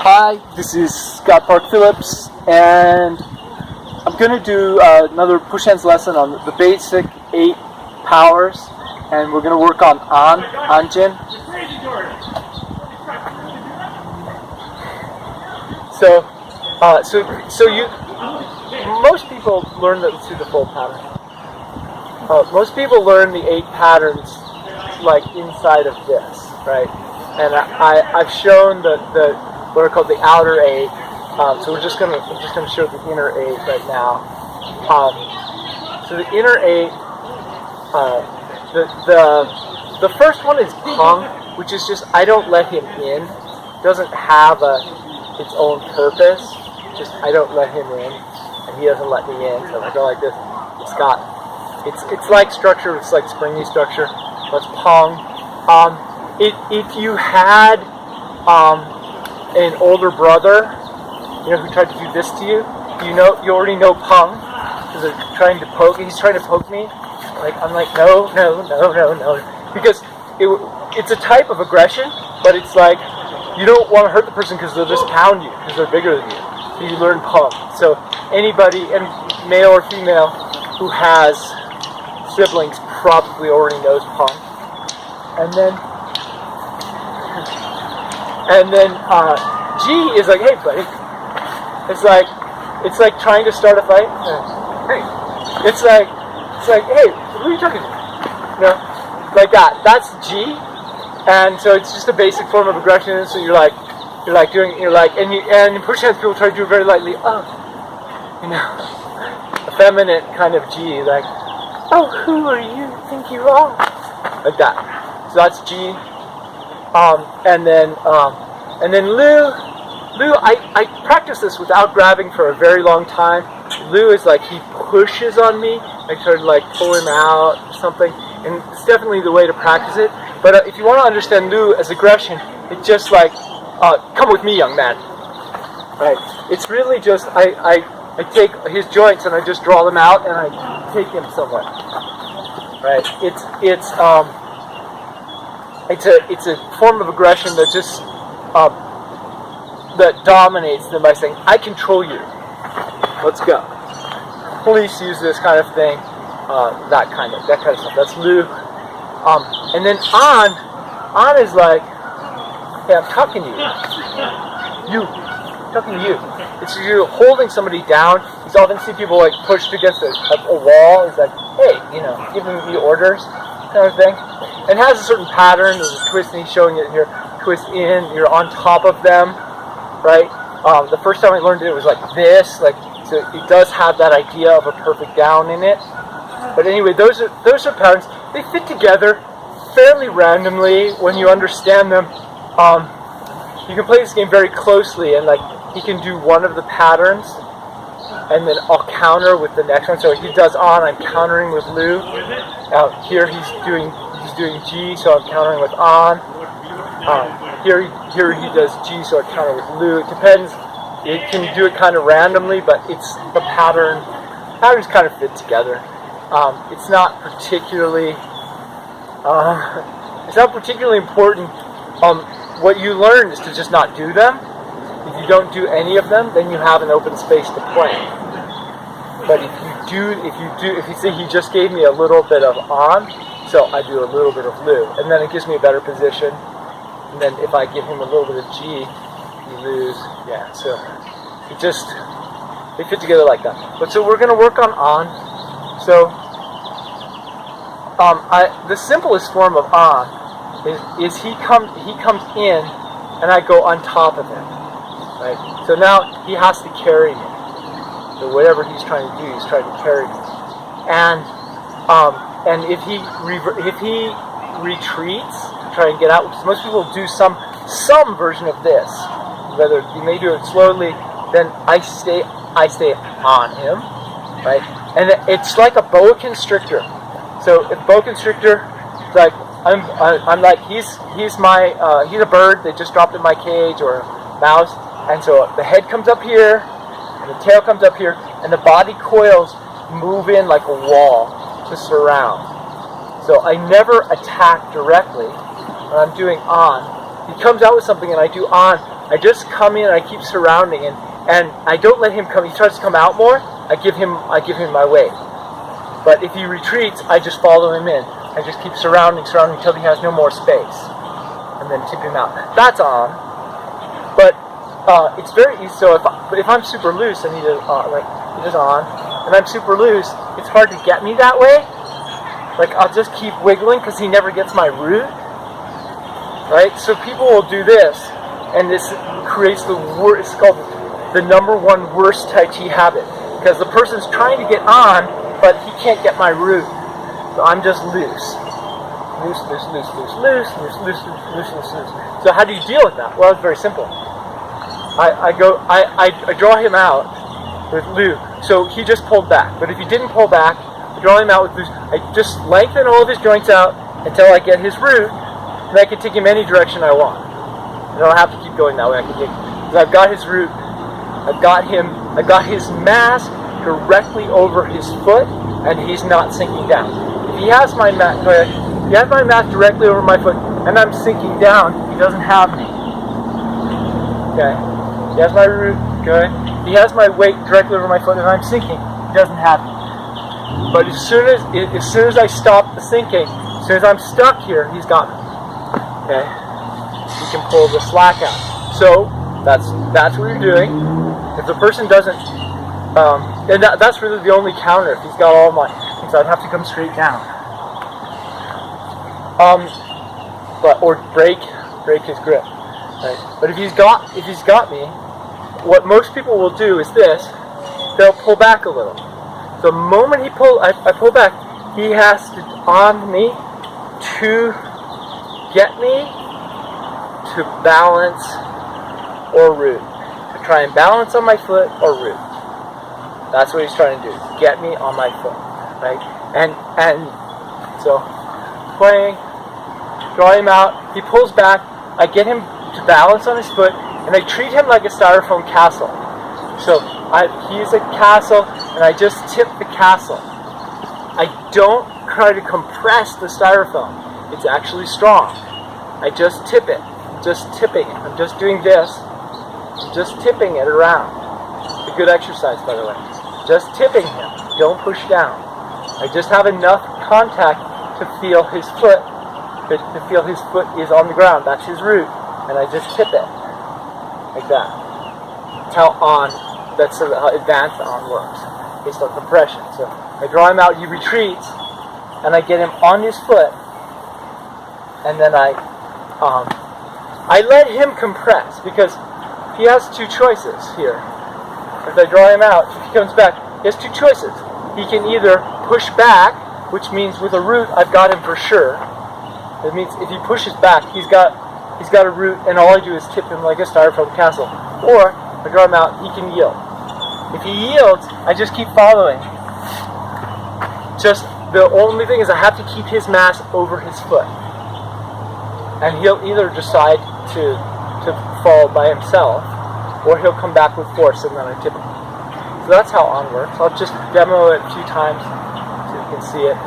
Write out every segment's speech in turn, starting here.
Hi, this is Park Phillips, and I'm going to do another push hands lesson on the basic 8 powers, and we're going to work on an-jin. So you, most people learn let's do the full pattern. Most people learn the 8 patterns like inside of this, right? And I've shown the what are called the outer 8. So I'm just gonna show the inner 8 right now. So the inner 8, the first one is Pong, which is just I don't let him in. It doesn't have its own purpose. Just I don't let him in, and he doesn't let me in. So if I go like this, it's like structure. It's like springy structure. That's Pong. If you had an older brother, who tried to do this to you, you already know Pong, because they're trying to poke. He's trying to poke me. I'm like, no, because it's a type of aggression, but it's like you don't want to hurt the person because they'll just pound you because they're bigger than you. So you learn Pong. So anybody, and male or female, who has siblings probably already knows Pong. And then G is like, hey buddy. It's like trying to start a fight. Hey. It's like, hey, who are you talking to? Like that. That's G. And so it's just a basic form of aggression. So and in push hands people try to do it very lightly. Effeminate kind of G, like, oh, who are you think you are? Like that. So that's G. And then Lu, I practice this without grabbing for a very long time. Lu is like he pushes on me. I try to like pull him out or something, and it's definitely the way to practice it. But if you want to understand Lu as aggression, it's just like, come with me, young man. Right? It's really just I take his joints and I just draw them out and I take him somewhere. Right? It's a form of aggression that just that dominates them by saying, I control you. Let's go. Police use this kind of thing, that kind of stuff. That's Lu. And then An is like, hey, I'm talking to you. I'm talking to you. It's you're holding somebody down. You often see people like pushed against a wall. It's like, hey, giving me orders, kind of thing. And it has a certain pattern. There's a twist, and he's showing it here. Twist in, you're on top of them, right? The first time I learned it was like this, so it does have that idea of a perfect down in it. But anyway, those are patterns. They fit together fairly randomly when you understand them. You can play this game very closely, and like he can do one of the patterns, and then I'll counter with the next one. So he does An, I'm countering with Lu. Here he's doing G, so I'm countering with An. Here he does G, so I counter with Lu. It depends. It can do it kind of randomly, but it's the patterns kind of fit together. It's not particularly important. What you learn is to just not do them. If you don't do any of them, then you have an open space to play. But if you see he just gave me a little bit of An, so I do a little bit of Lu, and then it gives me a better position. And then if I give him a little bit of G, you lose. Yeah, so they fit together like that. But so we're going to work on An. So the simplest form of An is he comes in, and I go on top of him. Right? So now he has to carry me. So whatever he's trying to do, he's trying to carry me. And if he retreats, try and get out. Most people do some version of this. Whether you may do it slowly, then I stay on him, right? And it's like a boa constrictor. So if boa constrictor, like I'm like he's a bird. They just dropped in my cage, or a mouse, and so the head comes up here, and the tail comes up here, and the body coils move in like a wall to surround. So I never attack directly when I'm doing An. He comes out with something and I do An. I just come in, I keep surrounding, and I don't let him come. He tries to come out more. I give him my weight. But if he retreats, I just follow him in. I just keep surrounding until he has no more space, and then tip him out. That's on. But it's very easy. So if I'm super loose and he does on, and I'm super loose, it's hard to get me that way. Like I'll just keep wiggling because he never gets my root. Right? So people will do this, and this creates the worst. It's called the number one worst Tai Chi habit, because the person's trying to get on, but he can't get my root. So I'm just loose. Loose. So how do you deal with that? Well, it's very simple. I draw him out with loose. So he just pulled back. But if he didn't pull back, I draw him out with loose. I just lengthen all of his joints out until I get his root, and I can take him any direction I want. I don't have to keep going that way. Because I've got his root. I've got his mass directly over his foot, and he's not sinking down. If he has my mass directly over my foot, and I'm sinking down, he doesn't have me. Okay. He has my root. Good. He has my weight directly over my foot, and I'm sinking. He doesn't have me. But as soon as I stop the sinking, as soon as I'm stuck here, he's got me. Okay. He can pull the slack out. So that's what you're doing. If the person doesn't, and that's really the only counter. If he's got all my, so I'd have to come straight down. Or break his grip. Right? But if he's got me, what most people will do is this: they'll pull back a little. The moment I pull back, he has to on me to get me to balance or root. To try and balance on my foot or root. That's what he's trying to do. Get me on my foot. Right? And so playing, draw him out, he pulls back, I get him to balance on his foot, and I treat him like a styrofoam castle. So he's a castle, and I just tip the castle. I don't try to compress the styrofoam. It's actually strong. I just tip it. I'm just tipping it. I'm just doing this. I'm just tipping it around. It's a good exercise, by the way. Just tipping him. Don't push down. I just have enough contact to feel his foot. To feel his foot is on the ground. That's his root. And I just tip it. Like that. That's how advanced on works. Based on compression. So I draw him out, he retreats, and I get him on his foot, and then I let him compress, because he has two choices here. If I draw him out, if he comes back, he has two choices. He can either push back, which means with a root, I've got him for sure. It means if he pushes back, he's got a root, and all I do is tip him like a styrofoam castle. Or, if I draw him out, he can yield. If he yields, I just keep following. Just, the only thing is I have to keep his mass over his foot. And he'll either decide to fall by himself, or he'll come back with force, and then I tip him. So that's how on works. I'll just demo it a few times so you can see it.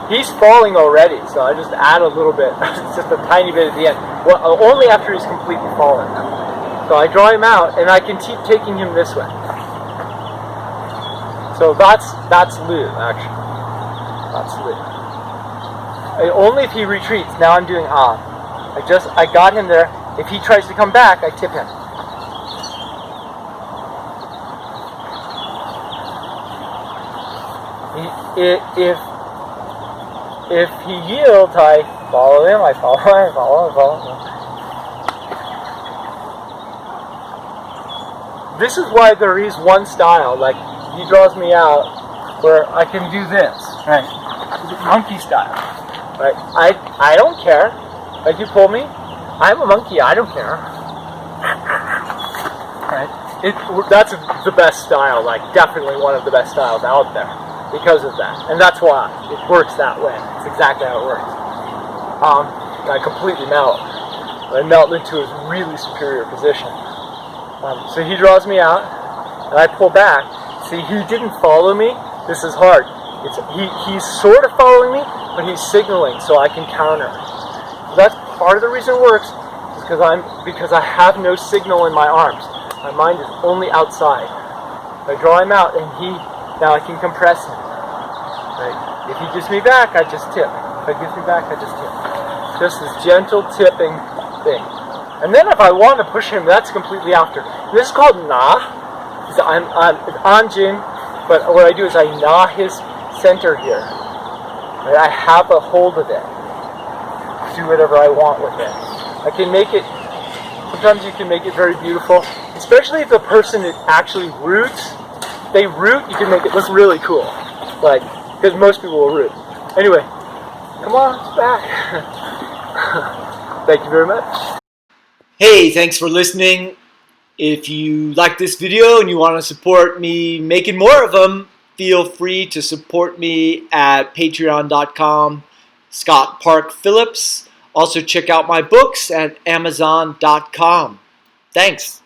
He's falling already, so I just add a little bit, just a tiny bit at the end. Well, only after he's completely fallen. So I draw him out, and I can keep taking him this way. So that's Lu, actually. That's Lu. Only if he retreats. Now I'm doing on. I got him there. If he tries to come back, I tip him. If he yields, I follow him, I follow him. This is why there is one style, like he draws me out, where I can do this, right? Monkey style, right? I don't care. Like you pull me, I'm a monkey, I don't care. Right? That's the best style, like definitely one of the best styles out there. Because of that, and that's why it works that way. It's exactly how it works. I completely melt. I melt into a really superior position. So he draws me out, and I pull back. See, he didn't follow me. This is hard. He's sort of following me, but he's signaling so I can counter. So that's part of the reason it works, is because I have no signal in my arms. My mind is only outside. I draw him out, and now I can compress him. Right? If he gives me back, I just tip. If he gives me back, I just tip. Just this gentle tipping thing. And then if I want to push him, that's completely after. This is called na. I'm an-jin, but what I do is I na his center here. Right? I have a hold of it. Do whatever I want with it. I can make it, sometimes you can make it very beautiful, especially if the person actually roots. They root, you can make it look really cool. Like, because most people will root. Anyway, come on, it's back. Thank you very much. Hey, thanks for listening. If you like this video and you want to support me making more of them, feel free to support me at patreon.com, Scott Park Phillips. Also check out my books at amazon.com. Thanks.